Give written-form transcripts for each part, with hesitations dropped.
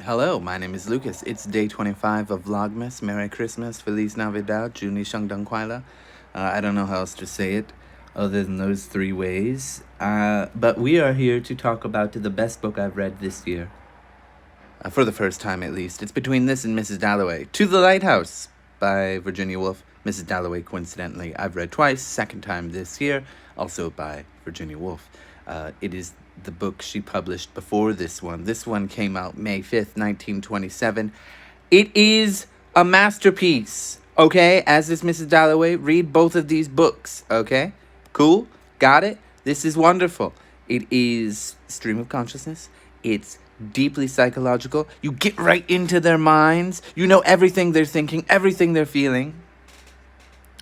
Hello, my name is Lucas. It's day 25 of Vlogmas. Merry Christmas, Feliz Navidad, Juni Shangdang Kuala. I don't know how else to say it other than those three ways. But we are here to talk about the best book I've read this year. For the first time, at least. It's between this and Mrs. Dalloway. To the Lighthouse by Virginia Woolf. Mrs. Dalloway, coincidentally, I've read twice, second time this year, also by Virginia Woolf. It is the book she published before this one. This one came out May 5th, 1927. It is a masterpiece, okay? As is Mrs. Dalloway. Read both of these books, okay? Cool? Got it? This is wonderful. It is stream of consciousness. It's deeply psychological. You get right into their minds. You know everything they're thinking, everything they're feeling.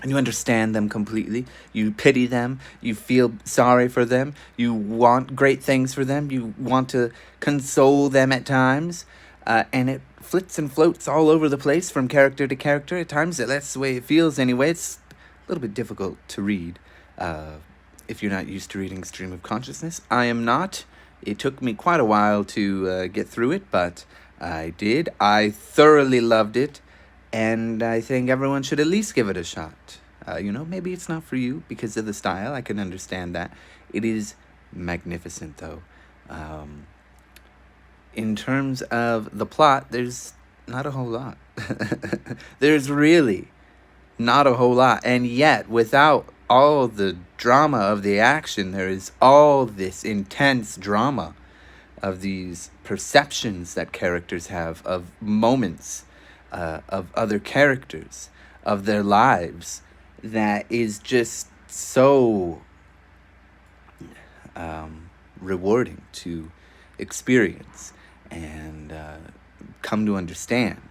And you understand them completely. You pity them. You feel sorry for them. You want great things for them. You want to console them at times. And it flits and floats all over the place from character to character. At times, that's the way it feels anyway. It's a little bit difficult to read if you're not used to reading stream of consciousness. I am not. It took me quite a while to get through it, but I did. I thoroughly loved it. And I think everyone should at least give it a shot. Maybe it's not for you because of the style. I can understand that. It is magnificent, though. In terms of the plot, there's not a whole lot. There's really not a whole lot. And yet, without all the drama of the action, there is all this intense drama of these perceptions that characters have, of moments of other characters, of their lives, that is just so rewarding to experience and come to understand.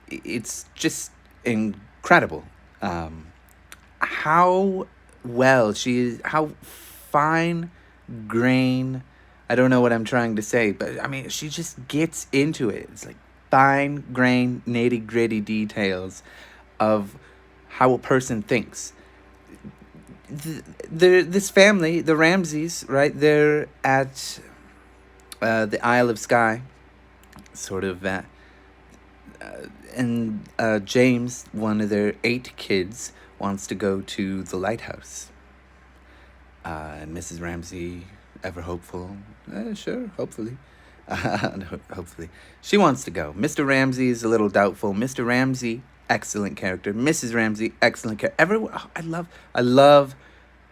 It's just incredible how well she is, how fine grain. I don't know what I'm trying to say, but I mean, she just gets into it. It's like fine grain, nitty gritty details of how a person thinks. This family, the Ramseys, right? They're at the Isle of Skye, sort of and James, one of their 8 kids, wants to go to the Lighthouse. And Mrs. Ramsey, ever hopeful, sure, hopefully. Hopefully. She wants to go. Mr. Ramsey is a little doubtful. Mr. Ramsey, excellent character. Mrs. Ramsey, excellent character. Everyone, I love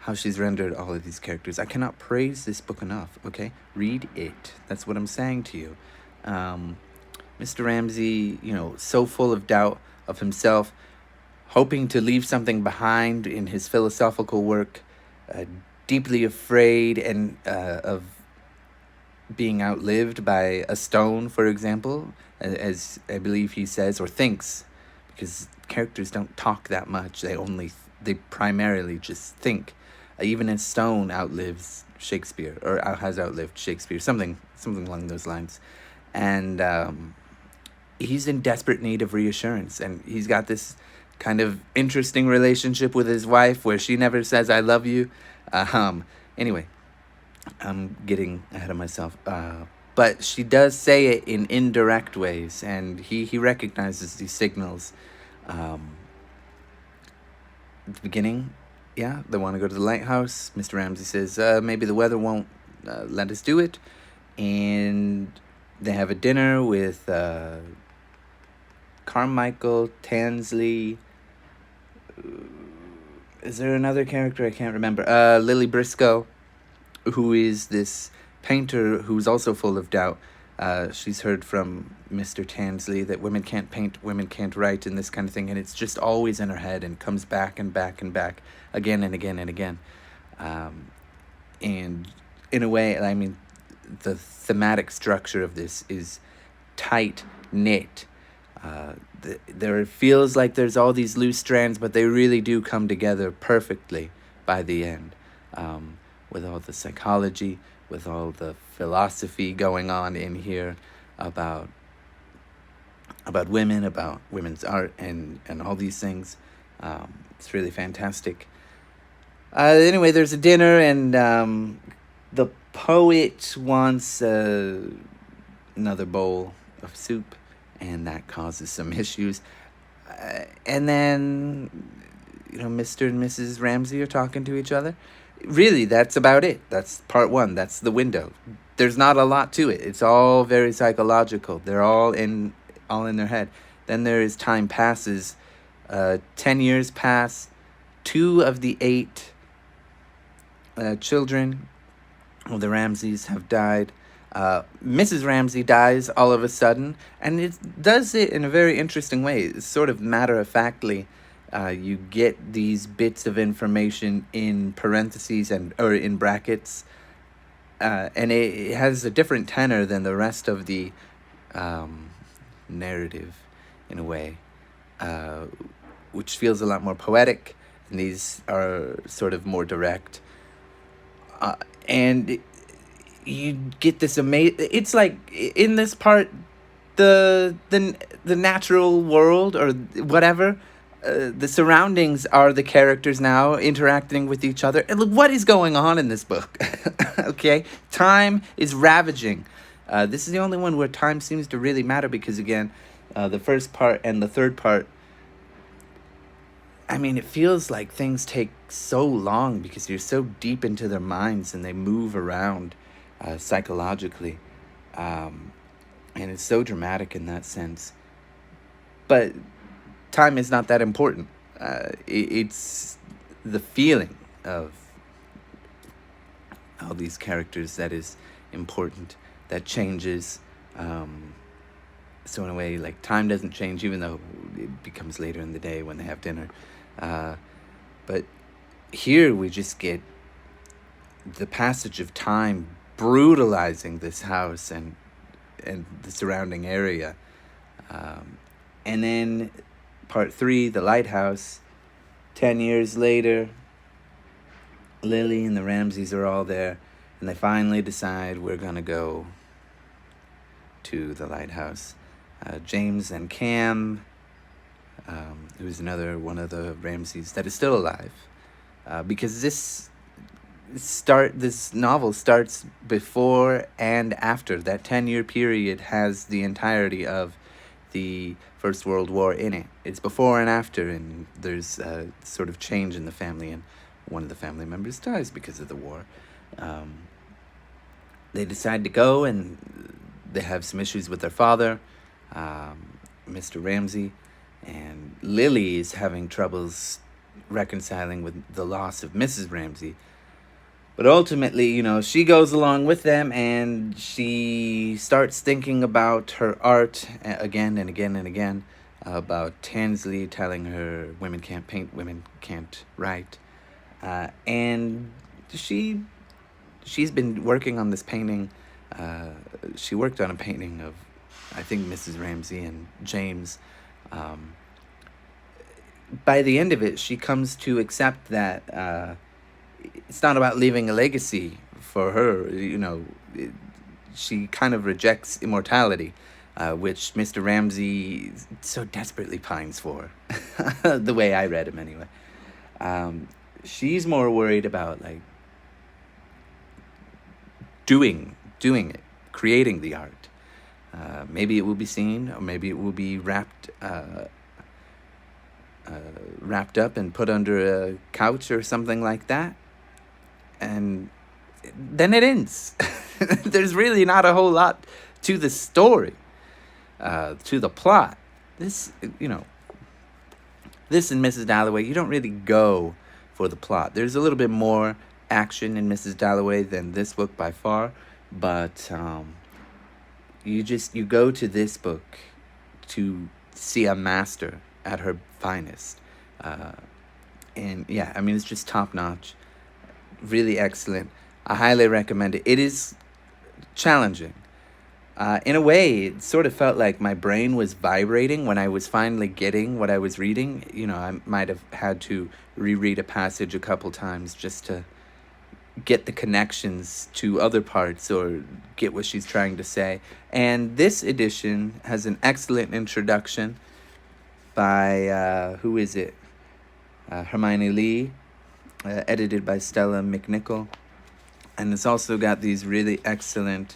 how she's rendered all of these characters. I cannot praise this book enough, okay? Read it. That's what I'm saying to you. Mr. Ramsey, so full of doubt of himself, hoping to leave something behind in his philosophical work, deeply afraid and of being outlived by a stone, for example, as I believe he says or thinks, because characters don't talk that much. They primarily just think. Even a stone outlives Shakespeare, or has outlived Shakespeare, something along those lines, and he's in desperate need of reassurance, and he's got this kind of interesting relationship with his wife where she never says "I love you." Anyway, I'm getting ahead of myself. But she does say it in indirect ways, and he recognizes these signals. At the beginning, yeah, they want to go to the lighthouse. Mr. Ramsey says, maybe the weather won't let us do it. And they have a dinner with Carmichael, Tansley. Is there another character? I can't remember. Lily Briscoe, who is this painter who's also full of doubt. She's heard from Mr. Tansley that women can't paint, women can't write, and this kind of thing, and it's just always in her head and comes back and back and back again and again and again. And in a way, I mean, the thematic structure of this is tight knit. There feels like there's all these loose strands, but they really do come together perfectly by the end, with all the psychology, with all the philosophy going on in here about women, about women's art, and all these things. It's really fantastic. Anyway, there's a dinner, and the poet wants another bowl of soup, and that causes some issues. And then, Mr. and Mrs. Ramsey are talking to each other. Really, that's about it. That's part one. That's the window. There's not a lot to it. It's all very psychological. They're all in their head. Then there is time passes. 10 years pass. 2 of the 8 children of the Ramseys have died. Mrs. Ramsey dies all of a sudden, and it does it in a very interesting way. It's sort of matter-of-factly. You get these bits of information in parentheses or in brackets, and it has a different tenor than the rest of the narrative, in a way, which feels a lot more poetic, and these are sort of more direct. And you get this amazing. It's like in this part, the natural world or whatever. The surroundings are the characters now interacting with each other. And look, what is going on in this book? Okay, time is ravaging. This is the only one where time seems to really matter because, again, the first part and the third part, I mean, it feels like things take so long because you're so deep into their minds and they move around psychologically. And it's so dramatic in that sense. But time is not that important. It's the feeling of all these characters that is important, that changes. So in a way, like, time doesn't change, even though it becomes later in the day when they have dinner. But here we just get the passage of time brutalizing this house and the surrounding area. And then part 3, the Lighthouse. 10 years later, Lily and the Ramseys are all there, and they finally decide we're going to go to the Lighthouse. James and Cam, who's another one of the Ramseys that is still alive, because this novel starts before and after. That 10-year period has the entirety of the First World War in it. It's before and after, and there's a sort of change in the family, and one of the family members dies because of the war. They decide to go, and they have some issues with their father, Mr. Ramsey, and Lily is having troubles reconciling with the loss of Mrs. Ramsey. But ultimately, she goes along with them, and she starts thinking about her art again and again and again, about Tansley telling her women can't paint, women can't write. And she's been working on this painting. She worked on a painting of, I think, Mrs. Ramsey and James. By the end of it, she comes to accept that it's not about leaving a legacy for her. She kind of rejects immortality, which Mr. Ramsey so desperately pines for, the way I read him anyway. She's more worried about, like, doing it, creating the art. Maybe it will be seen, or maybe it will be wrapped up and put under a couch or something like that. And then it ends. There's really not a whole lot to the story, to the plot. This and Mrs. Dalloway, you don't really go for the plot. There's a little bit more action in Mrs. Dalloway than this book by far, but you go to this book to see a master at her finest. And yeah, I mean, it's just top notch. Really excellent. I highly recommend it. It is challenging. In a way, it sort of felt like my brain was vibrating when I was finally getting what I was reading. I might have had to reread a passage a couple times just to get the connections to other parts or get what she's trying to say. And this edition has an excellent introduction by, who is it? Hermione Lee. Edited by Stella McNichol, and it's also got these really excellent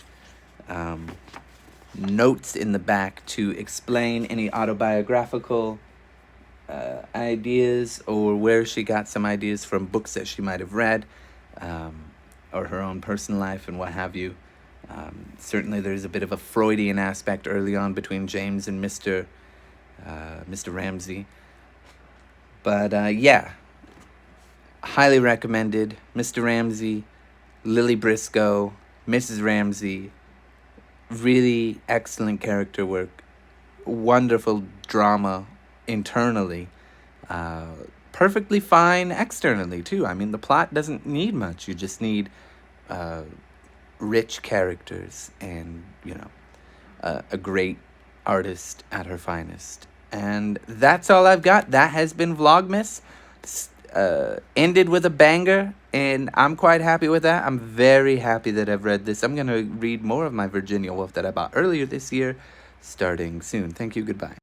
notes in the back to explain any autobiographical ideas, or where she got some ideas from books that she might have read, um, or her own personal life and what have you. Certainly, there's a bit of a Freudian aspect early on between James and Mr. Ramsey. But yeah, highly recommended. Mr. Ramsey, Lily Briscoe, Mrs. Ramsey. Really excellent character work. Wonderful drama internally. Perfectly fine externally, too. I mean, the plot doesn't need much. You just need rich characters and, a great artist at her finest. And that's all I've got. That has been Vlogmas. Ended with a banger, and I'm quite happy with that. I'm very happy that I've read this. I'm going to read more of my Virginia Woolf that I bought earlier this year, starting soon. Thank you. Goodbye.